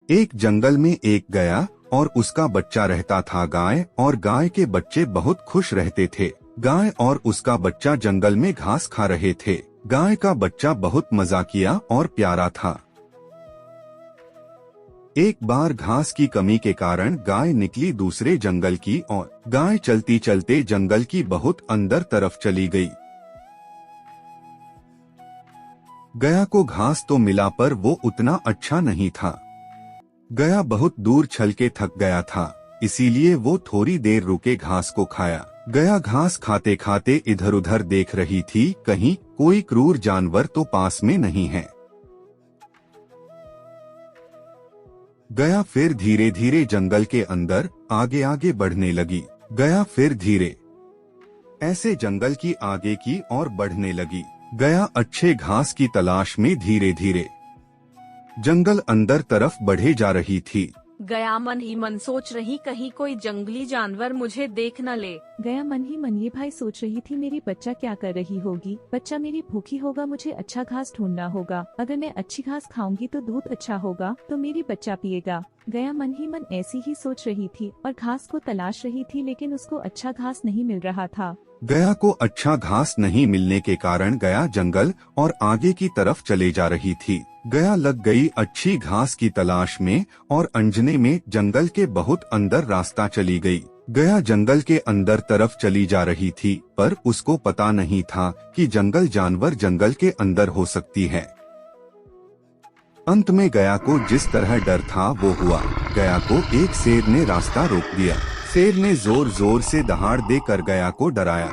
एक जंगल में एक गया और उसका बच्चा रहता था। गाय और गाय के बच्चे बहुत खुश रहते थे। गाय और उसका बच्चा जंगल में घास खा रहे थे। गाय का बच्चा बहुत मजाकिया और प्यारा था। एक बार घास की कमी के कारण गाय निकली दूसरे जंगल की ओर। गाय चलती चलते जंगल की बहुत अंदर तरफ चली गई। गया को घास तो मिला पर वो उतना अच्छा नहीं था। गया बहुत दूर चल के थक गया था, इसीलिए वो थोड़ी देर रुके घास को खाया। गया घास खाते खाते इधर उधर देख रही थी, कहीं कोई क्रूर जानवर तो पास में नहीं है। गया फिर धीरे धीरे जंगल के अंदर आगे आगे बढ़ने लगी। गया फिर धीरे ऐसे जंगल की आगे की ओर बढ़ने लगी। गया अच्छे घास की तलाश में धीरे धीरे जंगल अंदर तरफ बढ़े जा रही थी। गया मन ही मन सोच रही कहीं कोई जंगली जानवर मुझे देख न ले। गया मन ही मन ये भाई सोच रही थी मेरी बच्चा क्या कर रही होगी। बच्चा मेरी भूखी होगा, मुझे अच्छा घास ढूंढना होगा। अगर मैं अच्छी घास खाऊंगी तो दूध अच्छा होगा तो मेरी बच्चा पिएगा। गया मन ही मन ऐसी ही सोच रही थी और घास को तलाश रही थी, लेकिन उसको अच्छा घास नहीं मिल रहा था। गया को अच्छा घास नहीं मिलने के कारण गया जंगल और आगे की तरफ चले जा रही थी। गया लग गई अच्छी घास की तलाश में और अंजने में जंगल के बहुत अंदर रास्ता चली गई। गया जंगल के अंदर तरफ चली जा रही थी, पर उसको पता नहीं था कि जंगल जानवर जंगल के अंदर हो सकती है। अंत में गया को जिस तरह डर था वो हुआ। गया को एक शेर ने रास्ता रोक दिया। शेर ने जोर जोर से दहाड़ देकर गया को डराया।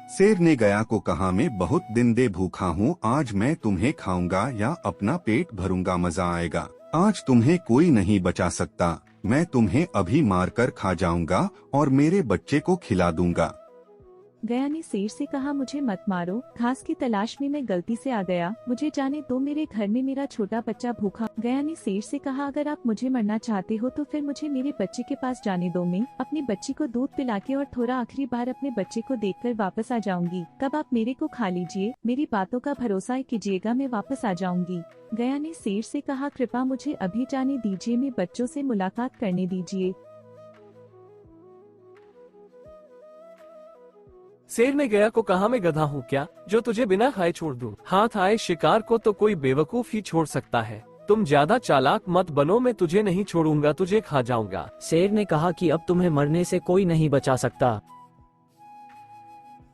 शेर ने गया को कहा, मैं बहुत दिन दे भूखा हूँ, आज मैं तुम्हें खाऊंगा या अपना पेट भरूंगा, मजा आएगा। आज तुम्हें कोई नहीं बचा सकता, मैं तुम्हें अभी मारकर खा जाऊंगा और मेरे बच्चे को खिला दूंगा। गया ने शेर से कहा, मुझे मत मारो, घास की तलाश में मैं गलती से आ गया, मुझे जाने दो, मेरे घर में मेरा छोटा बच्चा भूखा। गया ने शेर से कहा, अगर आप मुझे मरना चाहते हो तो फिर मुझे मेरे बच्चे के पास जाने दो, मैं अपनी बच्ची को दूध पिला के और थोड़ा आखिरी बार अपने बच्चे को देखकर वापस आ जाऊंगी, तब आप मेरे को खा लीजिए, मेरी बातों का भरोसा कीजिएगा, मैं वापस आ जाऊंगी। गया ने शेर से कहा, कृपा मुझे अभी जाने दीजिए, मैं बच्चों से मुलाकात करने दीजिए। शेर ने गया को कहा, मैं गधा हूँ क्या जो तुझे बिना खाए छोड़ दूं? हाथ आए शिकार को तो कोई बेवकूफ ही छोड़ सकता है। तुम ज्यादा चालाक मत बनो, मैं तुझे नहीं छोड़ूंगा, तुझे खा जाऊंगा। शेर ने कहा कि अब तुम्हें मरने से कोई नहीं बचा सकता।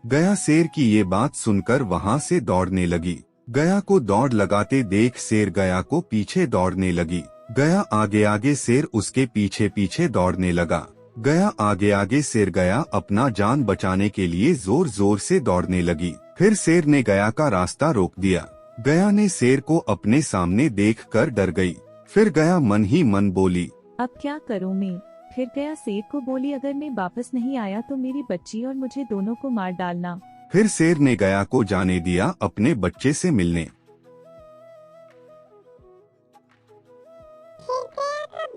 गया शेर की ये बात सुनकर वहाँ से दौड़ने लगी। गया को दौड़ लगाते देख शेर गया को पीछे दौड़ने लगी। गया आगे आगे, शेर उसके पीछे पीछे दौड़ने लगा। गया आगे आगे, शेर गया अपना जान बचाने के लिए जोर जोर से दौड़ने लगी। फिर शेर ने गया का रास्ता रोक दिया। गया ने शेर को अपने सामने देखकर डर गई। फिर गया मन ही मन बोली, अब क्या करूं मैं? फिर गया शेर को बोली, अगर मैं वापस नहीं आया तो मेरी बच्ची और मुझे दोनों को मार डालना। फिर शेर ने गया को जाने दिया अपने बच्चे से मिलने।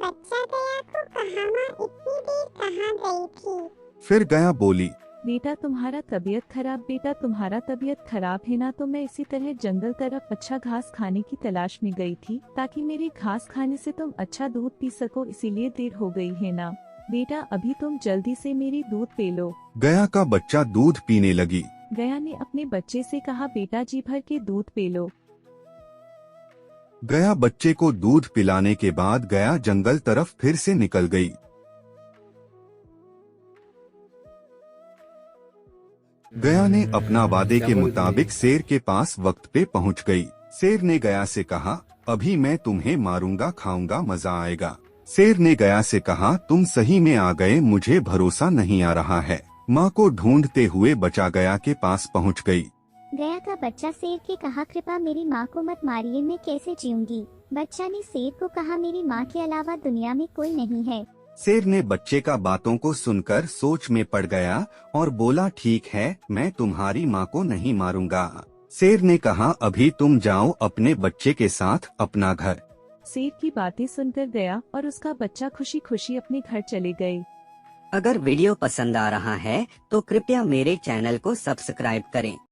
बच्चा गया को कहा, माँ इतनी देर कहाँ गई थी? फिर गया बोली, बेटा तुम्हारा तबीयत खराब, बेटा तुम्हारा तबीयत खराब है ना, तो मैं इसी तरह जंगल तरफ अच्छा घास खाने की तलाश में गई थी, ताकि मेरी घास खाने से तुम अच्छा दूध पी सको, इसीलिए देर हो गई है ना। बेटा अभी तुम जल्दी से मेरी दूध पी लो। गया का बच्चा दूध पीने लगी। गया ने अपने बच्चे से कहा, बेटा जी भर के दूध पी लो। गया बच्चे को दूध पिलाने के बाद गया जंगल तरफ फिर से निकल गई। गया ने अपना वादे के मुताबिक शेर के पास वक्त पे पहुंच गई। शेर ने गया से कहा, अभी मैं तुम्हें मारूंगा, खाऊंगा, मजा आएगा। शेर ने गया से कहा, तुम सही में आ गए, मुझे भरोसा नहीं आ रहा है। माँ को ढूंढते हुए बचा गया के पास पहुंच गई। गया का बच्चा शेर के कहा, कृपा मेरी माँ को मत मारिए, मैं कैसे जीऊंगी? बच्चा ने शेर को कहा, मेरी माँ के अलावा दुनिया में कोई नहीं है। शेर ने बच्चे का बातों को सुनकर सोच में पड़ गया और बोला, ठीक है, मैं तुम्हारी माँ को नहीं मारूंगा। शेर ने कहा, अभी तुम जाओ अपने बच्चे के साथ अपना घर। शेर की बातें सुनकर गया और उसका बच्चा खुशी खुशी अपने घर चले गए। अगर वीडियो पसंद आ रहा है तो कृपया मेरे चैनल को सब्सक्राइब करें।